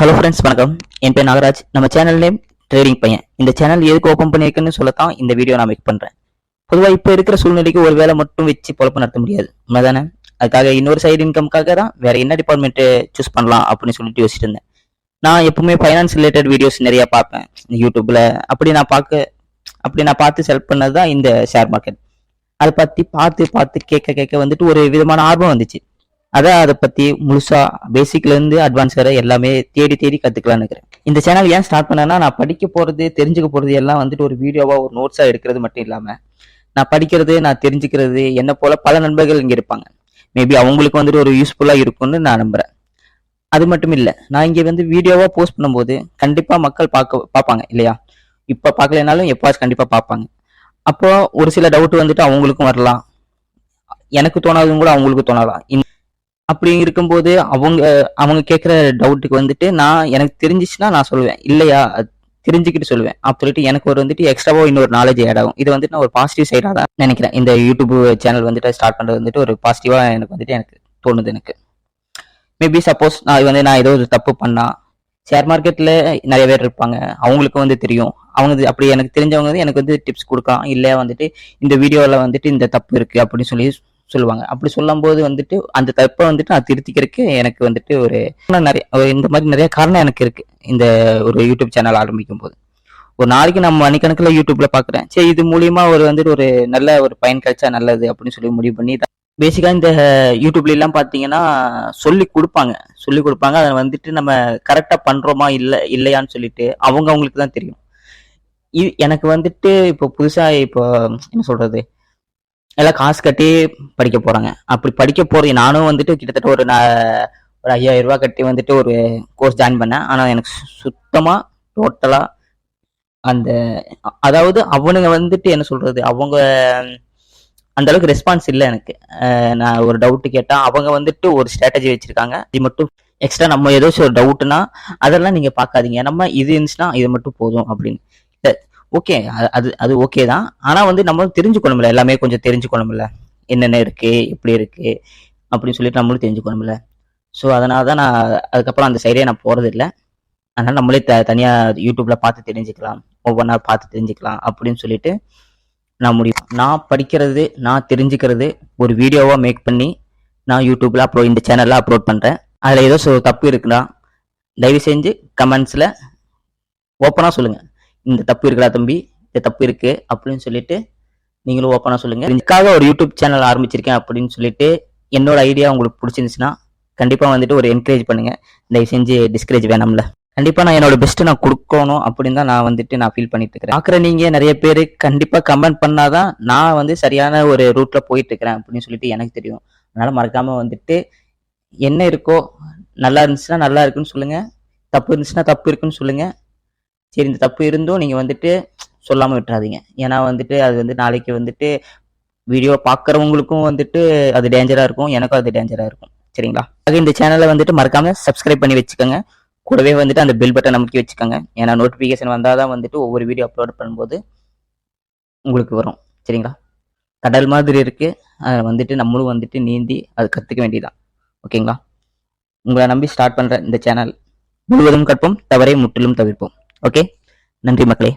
Hello friends, வணக்கம். என் பேர் நாகராஜ். நம்ம சேனல் நேம் ட்ரேடிங் பையன். இந்த சேனல் எதுக்கு ஓப்பன் பண்ணியிருக்குன்னு சொல்லத்தான் இந்த வீடியோ நான் மேக் பண்ணுறேன். பொதுவாக இப்போ இருக்கிற சூழ்நிலைக்கு ஒரு வேலை மட்டும் வச்சு பொழப்பு நடத்த முடியாது, உண்மைதானே? அதுக்காக இன்னொரு சைடு இன்கம்காக தான் வேற என்ன டிபார்ட்மெண்ட் சூஸ் பண்ணலாம் அப்படின்னு சொல்லிட்டு யோசிச்சுட்டு இருந்தேன். நான் எப்பவுமே ஃபைனான்ஸ் ரிலேட்டட் வீடியோஸ் நிறைய பார்ப்பேன் யூடியூப்ல. அப்படி நான் பார்த்து செலக்ட் பண்ணது தான் இந்த ஷேர் மார்க்கெட். அதை பற்றி பார்த்து கேட்க வந்துட்டு ஒரு விதமான ஆர்வம் வந்துச்சு. அதை பத்தி முழுசா பேசிக்ல இருந்து அட்வான்ஸ் வரை எல்லாமே தேடி கத்துக்கலாம்னு இருக்கிறேன். இந்த சேனல் ஏன் ஸ்டார்ட் பண்ணேன்னா, நான் படிக்க போறது தெரிஞ்சுக்க போறது எல்லாம் வந்துட்டு ஒரு வீடியோவா ஒரு நோட்ஸா எடுக்கிறது மட்டும் இல்லாம, நான் படிக்கிறது நான் தெரிஞ்சுக்கிறது என்ன போல பல நண்பர்கள் இங்க இருப்பாங்க. மேபி அவங்களுக்கு வந்துட்டு ஒரு யூஸ்ஃபுல்லா இருக்கும்னு நான் நம்புறேன். அது மட்டும் இல்ல, நான் இங்க வந்து வீடியோவா போஸ்ட் பண்ணும்போது கண்டிப்பா மக்கள் பார்ப்பாங்க இல்லையா? இப்ப பார்க்கலனாலும் எப்பாச்சும் கண்டிப்பா பார்ப்பாங்க. அப்போ ஒரு சில டவுட் வந்துட்டு அவங்களுக்கும் வரலாம், எனக்கு தோணாதும் கூட அவங்களுக்கு தோணலாம். அப்படி இருக்கும்போது அவங்க கேட்குற டவுட்டுக்கு வந்துட்டு நான் எனக்கு தெரிஞ்சிச்சுன்னா நான் சொல்லுவேன், இல்லையா தெரிஞ்சுக்கிட்டு சொல்லுவேன். அப்படி சொல்லிட்டு எனக்கு ஒரு வந்துட்டு எக்ஸ்ட்ராவோ இன்னொரு நாலேஜ் ஆட் ஆகும். இது வந்துட்டு நான் ஒரு பாசிட்டிவ் சைடாக தான் நினைக்கிறேன். இந்த யூடியூப் சேனல் வந்துட்டு ஸ்டார்ட் பண்ணுறது வந்துட்டு ஒரு பாசிட்டிவா எனக்கு தோணுது. எனக்கு மேபி சப்போஸ் நான் ஏதோ ஒரு தப்பு பண்ணா, ஷேர் மார்க்கெட்ல நிறைய பேர் இருப்பாங்க, அவங்களுக்கு வந்து தெரியும். அவங்க அப்படி எனக்கு தெரிஞ்சவங்க வந்து எனக்கு வந்து டிப்ஸ் கொடுக்கலாம், இல்லையா வந்துட்டு இந்த வீடியோவில் வந்துட்டு இந்த தப்பு இருக்கு அப்படின்னு சொல்லுவாங்க. அப்படி சொல்லும் போது வந்துட்டு அந்த தப்பை வந்துட்டு நான் திருத்திக்கிறதுக்கு எனக்கு வந்துட்டு இந்த மாதிரி நிறைய காரணம் எனக்கு இருக்கு. இந்த ஒரு யூடியூப் சேனல் ஆரம்பிக்கும் போது ஒரு நாளைக்கு நம்ம மணிக்கணக்கில் யூடியூப்ல பாக்குறேன், சரி இது மூலியமா வந்துட்டு ஒரு நல்ல ஒரு பயன் கிடைச்சா நல்லது அப்படின்னு சொல்லி முடிவு பண்ணி பேசிக்கா இந்த யூடியூப்ல எல்லாம் பாத்தீங்கன்னா சொல்லி கொடுப்பாங்க. அதை வந்துட்டு நம்ம கரெக்டா பண்றோமா இல்லையான்னு சொல்லிட்டு அவங்களுக்கு தான் தெரியும். எனக்கு வந்துட்டு இப்போ புதுசா இப்போ என்ன சொல்றது, எல்லாம் காசு கட்டி படிக்க போறாங்க. அப்படி படிக்க போறது நானும் வந்துட்டு கிட்டத்தட்ட ஒரு 5000 ரூபாய் கட்டி வந்துட்டு ஒரு கோர்ஸ் ஜாயின் பண்ணேன். ஆனா எனக்கு சுத்தமா டோட்டலா அந்த அதாவது அவனுங்க வந்துட்டு என்ன சொல்றது, அவங்க அந்த அளவுக்கு ரெஸ்பான்ஸ் இல்லை எனக்கு. நான் ஒரு டவுட் கேட்டா அவங்க வந்துட்டு ஒரு ஸ்ட்ராட்டஜி வச்சிருக்காங்க. இது மட்டும் எக்ஸ்ட்ரா நம்ம ஏதாச்சும் ஒரு டவுட்னா அதெல்லாம் நீங்க பாக்காதீங்க, நம்ம இது இருந்துச்சுன்னா இது மட்டும் போதும் அப்படின்னு. ஓகே, அது ஓகே தான். ஆனா வந்து நம்மளும் தெரிஞ்சுக்கணும்ல, எல்லாமே கொஞ்சம் தெரிஞ்சுக்கணும்ல, என்னென்ன இருக்கு எப்படி இருக்கு அப்படின்னு சொல்லிட்டு நம்மளும் தெரிஞ்சுக்கணும்ல. ஸோ அதனாலதான் நான் அதுக்கப்புறம் அந்த சைடே நான் போறது இல்லை. அதனால நம்மளே தனியா யூடியூப்ல பார்த்து தெரிஞ்சுக்கலாம், ஒவ்வொன்றா பார்த்து தெரிஞ்சுக்கலாம் அப்படின்னு சொல்லிட்டு நான் படிக்கிறது நான் தெரிஞ்சுக்கிறது ஒரு வீடியோவா மேக் பண்ணி நான் யூடியூப்ல இந்த சேனல்ல அப்லோட் பண்றேன். அதுல ஏதோ தப்பு இருக்குன்னா தயவு செஞ்சு கமெண்ட்ஸ்ல ஓப்பனா சொல்லுங்க, இந்த தப்பு இருக்குடா தம்பி, இந்த தப்பு இருக்கு அப்படின்னு சொல்லிட்டு நீங்களும் ஓப்பனா சொல்லுங்க. இதுக்காக ஒரு யூடியூப் சேனல் ஆரம்பிச்சிருக்கேன் அப்படின்னு சொல்லிட்டு என்னோட ஐடியா உங்களுக்கு பிடிச்சிருந்துச்சுன்னா கண்டிப்பா வந்துட்டு ஒரு என்கரேஜ் பண்ணுங்க. தயவு செஞ்சு டிஸ்கரேஜ் வேணாம்ல. கண்டிப்பா நான் என்னோட பெஸ்ட் நான் கொடுக்கணும் அப்படின்னு தான் நான் ஃபீல் பண்ணிட்டு இருக்கிறேன். பாக்குற நீங்க நிறைய பேரு கண்டிப்பா கமெண்ட் பண்ணாதான் நான் வந்து சரியான ஒரு ரூட்ல போயிட்டு இருக்கிறேன் அப்படின்னு சொல்லிட்டு எனக்கு தெரியும். அதனால மறக்காம வந்துட்டு என்ன இருக்கோ நல்லா இருந்துச்சுன்னா நல்லா இருக்குன்னு சொல்லுங்க, தப்பு இருந்துச்சுன்னா தப்பு இருக்குன்னு சொல்லுங்க. சரி, இந்த தப்பு இருந்தும் நீங்க வந்துட்டு சொல்லாம விட்டுறாதீங்க. ஏன்னா வந்துட்டு அது வந்து நாளைக்கு வந்துட்டு வீடியோ பாக்குறவங்களுக்கும் வந்துட்டு அது டேஞ்சரா இருக்கும், எனக்கும் அது டேஞ்சரா இருக்கும். சரிங்களா? இந்த சேனலை வந்துட்டு மறக்காம சப்ஸ்கிரைப் பண்ணி வச்சுக்கோங்க. கூடவே வந்துட்டு அந்த பெல் பட்டன் நமக்கு வச்சுக்கோங்க. ஏன்னா நோட்டிபிகேஷன் வந்தாதான் வந்துட்டு ஒவ்வொரு வீடியோ அப்லோட் பண்ணும்போது உங்களுக்கு வரும். சரிங்களா? கடல் மாதிரி இருக்கு, அதை வந்துட்டு நம்மளும் வந்துட்டு நீந்தி அது கத்துக்க வேண்டியதான். ஓகேங்களா? உங்களை நம்பி ஸ்டார்ட் பண்ற இந்த சேனல் முழுவதும் கற்போம், தவறை முற்றிலும் தவிர்ப்போம். ஓகே, நன்றி மக்களே.